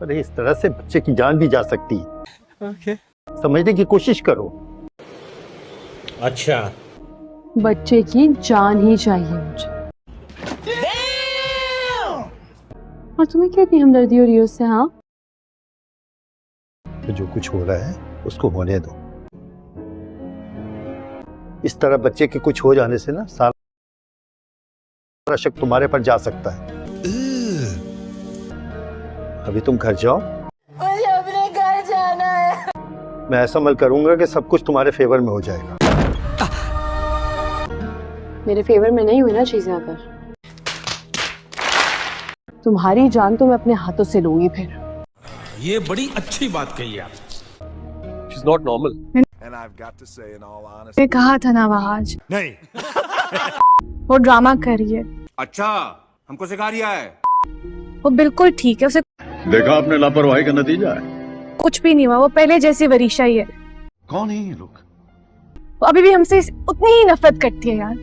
अरे इस तरह से बच्चे की जान भी जा सकती है। ओके। समझने की कोशिश करो। अच्छा, बच्चे की जान ही चाहिए मुझे। और तुम्हें क्या इतनी हमदर्दी हो रही है उससे? हाँ, तो जो कुछ हो रहा है उसको होने दो। इस तरह बच्चे के कुछ हो जाने से ना सारा शक तुम्हारे पर जा सकता है। अभी तुम घर जाओ, मुझे अपने घर जाना है। मैं ऐसा अमल करूंगा कि सब कुछ तुम्हारे फेवर में हो जाएगा। मेरे फेवर में नहीं हुई ना चीजें अगर, तुम्हारी जान तो मैं अपने हाथों से लूंगी फिर। ये बड़ी अच्छी बात कही आप। she's not normal. And I've got to say, in all honesty, मैं कहा था ना वहाज, नहीं। वो ड्रामा कर रही है। अच्छा, हमको सिखा रिया है। वो बिल्कुल ठीक है, उसे देखा आपने लापरवाही का नतीजा है। कुछ भी नहीं हुआ, वो पहले जैसी वरीशा ही है। कौन है ये लोग? वो अभी भी हमसे उतनी ही नफरत करती है यार।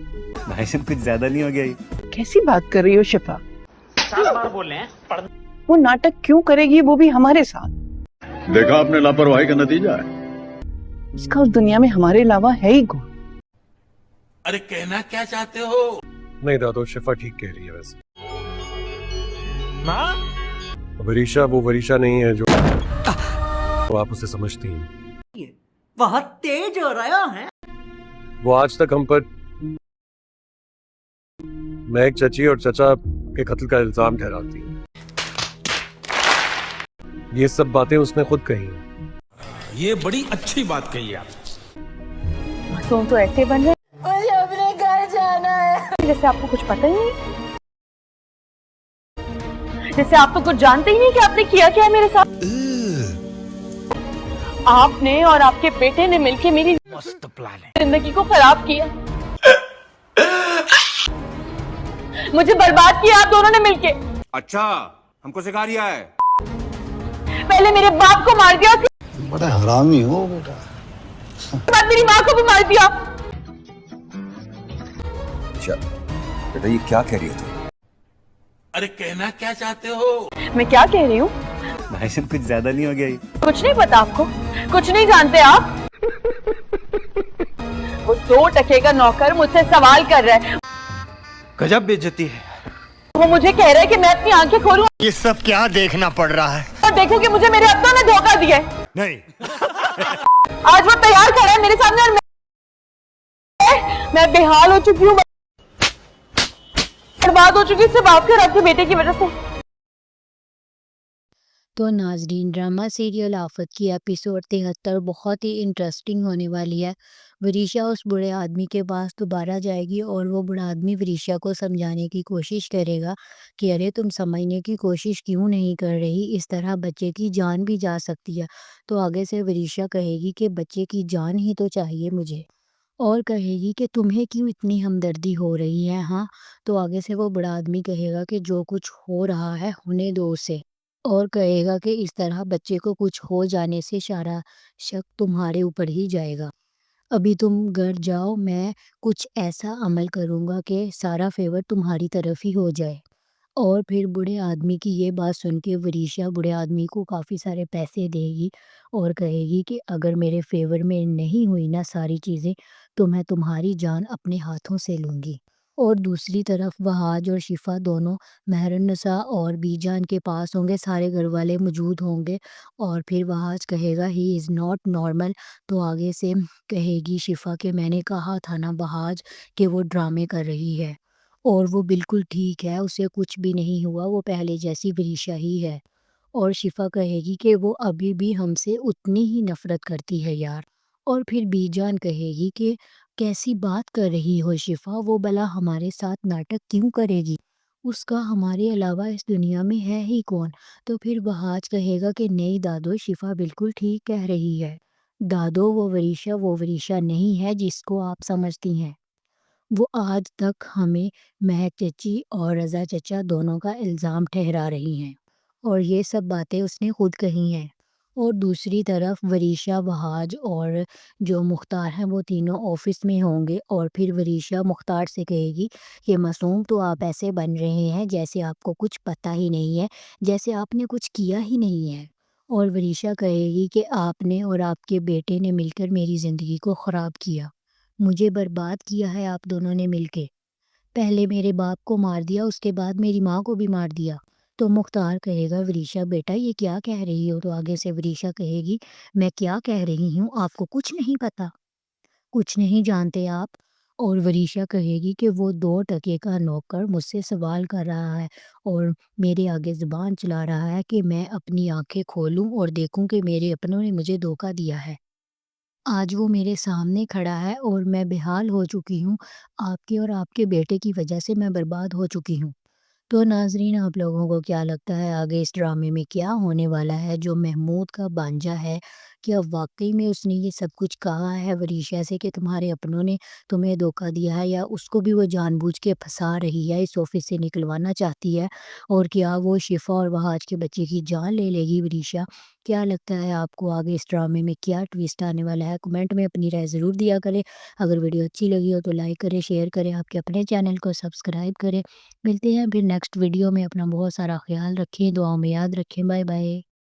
भाई साहब कुछ ज्यादा नहीं हो गया ये? कैसी बात कर रही हो शिफा? वो नाटक क्यों करेगी, वो भी हमारे साथ? देखा आपने लापरवाही का नतीजा है। उसका उस दुनिया में हमारे अलावा है ही कौन? अरे कहना क्या चाहते हो? नहीं दादो, शिफा ठीक कह रही है वैसे। माँ? वरीशा वो वरीशा नहीं है जो तो आप उसे समझती हैं। बहुत तेज हो रहा है। वो आज तक हम पर मैं एक चची और चचा के कत्ल का इल्जाम ठहराती है। ये सब बातें उसने खुद कही हैं। ये बड़ी अच्छी बात कही आप। तुम तो ऐसे बन रहे मुझे अपने घर जाना है। जैसे आपको कुछ पता ही नहीं, जैसे आप तो कुछ जानते ही नहीं कि आपने किया क्या है मेरे साथ। आपने और आपके बेटे ने मिलके मेरी मस्त प्लान है। जिंदगी को खराब किया, मुझे बर्बाद किया आप दोनों ने मिलके। अच्छा, हमको सिखा रिया है। पहले मेरे बाप को मार दिया, बड़ा हरामी हो बेटा। उसके बाद मेरी माँ को भी मार दिया। अच्छा बेटा, ये क्या कह रही है तू? अरे कहना क्या चाहते हो? मैं क्या कह रही हूँ? भाई साहब कुछ ज्यादा नहीं हो गया ये? कुछ नहीं पता आपको, कुछ नहीं जानते आप। वो 2 टके का नौकर मुझसे सवाल कर रहा है। गजब बेइज्जती है। वो मुझे कह रहा है कि मैं अपनी आंखें खोलूं ये सब क्या देखना पड़ रहा है? और देखूं कि मुझे मेरे अपनों ने धोखा दिया है। नहीं। आज वो तैयार खड़ा है मेरे सामने और मैं बेहाल हो चुकी हूँ, बर्बाद हो चुकी हूँ सिर्फ आपके और आपके बेटे की वजह से। तो नाजरीन, ड्रामा सीरियल आफत की एपिसोड 73 बहुत ही इंटरेस्टिंग होने वाली है। वरीशा उस बूढ़े आदमी के पास दोबारा जाएगी और वो बूढ़ा आदमी वरीशा को समझाने की कोशिश करेगा कि अरे तुम समझने की कोशिश क्यों नहीं कर रही, इस तरह बच्चे की जान भी जा सकती है। तो आगे से वरीशा कहेगी कि बच्चे की जान ही तो चाहिए मुझे, और कहेगी कि तुम्हें क्यों इतनी हमदर्दी हो रही है। हाँ, तो आगे से वो बड़ा आदमी कहेगा कि जो कुछ हो रहा है होने दो उसे, और कहेगा कि इस तरह बच्चे को कुछ हो जाने से सारा शक तुम्हारे ऊपर ही जाएगा। अभी तुम घर जाओ, मैं कुछ ऐसा अमल करूँगा कि सारा फेवर तुम्हारी तरफ ही हो जाए। और फिर बूढ़े आदमी की ये बात सुन के वरीशा बूढ़े आदमी को काफ़ी सारे पैसे देगी और कहेगी कि अगर मेरे फेवर में नहीं हुई ना सारी चीज़ें, तो मैं तुम्हारी जान अपने हाथों से लूँगी। और दूसरी तरफ वहाज और शिफा दोनों महरनसा और बीजान के पास होंगे, सारे घर वाले मौजूद होंगे। और फिर वहाज कहेगा ही इज़ नॉट नॉर्मल। तो आगे से कहेगी शिफा कि मैंने कहा था ना वहाज कि वो ड्रामे कर रही है, और वो बिल्कुल ठीक है, उसे कुछ भी नहीं हुआ, वो पहले जैसी वरीशा ही है। और शिफा कहेगी कि वो अभी भी हमसे उतनी ही नफ़रत करती है यार। और फिर बीजान कहेगी कि कैसी बात कर रही हो शिफा, वो भला हमारे साथ नाटक क्यों करेगी, उसका हमारे अलावा इस दुनिया में है ही कौन। तो फिर वहाज कहेगा कि नहीं दादो, शिफा बिल्कुल ठीक कह रही है दादो, वो वरीशा नहीं है जिसको आप समझती हैं। वो आज तक हमें महक चची और रज़ा चचा दोनों का इल्ज़ाम ठहरा रही हैं, और ये सब बातें उसने खुद कही हैं। اور دوسری طرف وریشہ، وہاج اور جو مختار ہیں وہ تینوں آفس میں ہوں گے، اور پھر وریشہ مختار سے کہے گی کہ معصوم تو آپ ایسے بن رہے ہیں جیسے آپ کو کچھ پتہ ہی نہیں ہے، جیسے آپ نے کچھ کیا ہی نہیں ہے۔ اور وریشہ کہے گی کہ آپ نے اور آپ کے بیٹے نے مل کر میری زندگی کو خراب کیا، مجھے برباد کیا ہے آپ دونوں نے مل کے، پہلے میرے باپ کو مار دیا، اس کے بعد میری ماں کو بھی مار دیا۔ تو مختار کہے گا وریشہ بیٹا یہ کیا کہہ رہی ہو؟ تو آگے سے وریشہ کہے گی میں کیا کہہ رہی ہوں، آپ کو کچھ نہیں پتہ، کچھ نہیں جانتے آپ۔ اور وریشہ کہے گی کہ وہ 2 ٹکے کا نوکر مجھ سے سوال کر رہا ہے اور میرے آگے زبان چلا رہا ہے کہ میں اپنی آنکھیں کھولوں اور دیکھوں کہ میرے اپنوں نے مجھے دھوکہ دیا ہے۔ آج وہ میرے سامنے کھڑا ہے اور میں بحال ہو چکی ہوں، آپ کے اور آپ کے بیٹے کی وجہ سے میں برباد ہو چکی ہوں۔ تو ناظرین آپ لوگوں کو کیا لگتا ہے آگے اس ڈرامے میں کیا ہونے والا ہے؟ جو محمود کا بانجا ہے کیا واقعی میں اس نے یہ سب کچھ کہا ہے وریشہ سے کہ تمہارے اپنوں نے تمہیں دھوکہ دیا ہے، یا اس کو بھی وہ جان بوجھ کے پھنسا رہی ہے، اس آفس سے نکلوانا چاہتی ہے؟ اور کیا وہ شفا اور وہاج کے بچے کی جان لے لے گی وریشہ؟ کیا لگتا ہے آپ کو آگے اس ڈرامے میں کیا ٹویسٹ آنے والا ہے؟ کمنٹ میں اپنی رائے ضرور دیا کریں۔ اگر ویڈیو اچھی لگی ہو تو لائک کریں، شیئر کریں، آپ کے اپنے چینل کو سبسکرائب کریں۔ ملتے ہیں پھر نیکسٹ ویڈیو میں، اپنا بہت سارا خیال رکھیں، دعاؤں میں یاد رکھیں، بائے بائے۔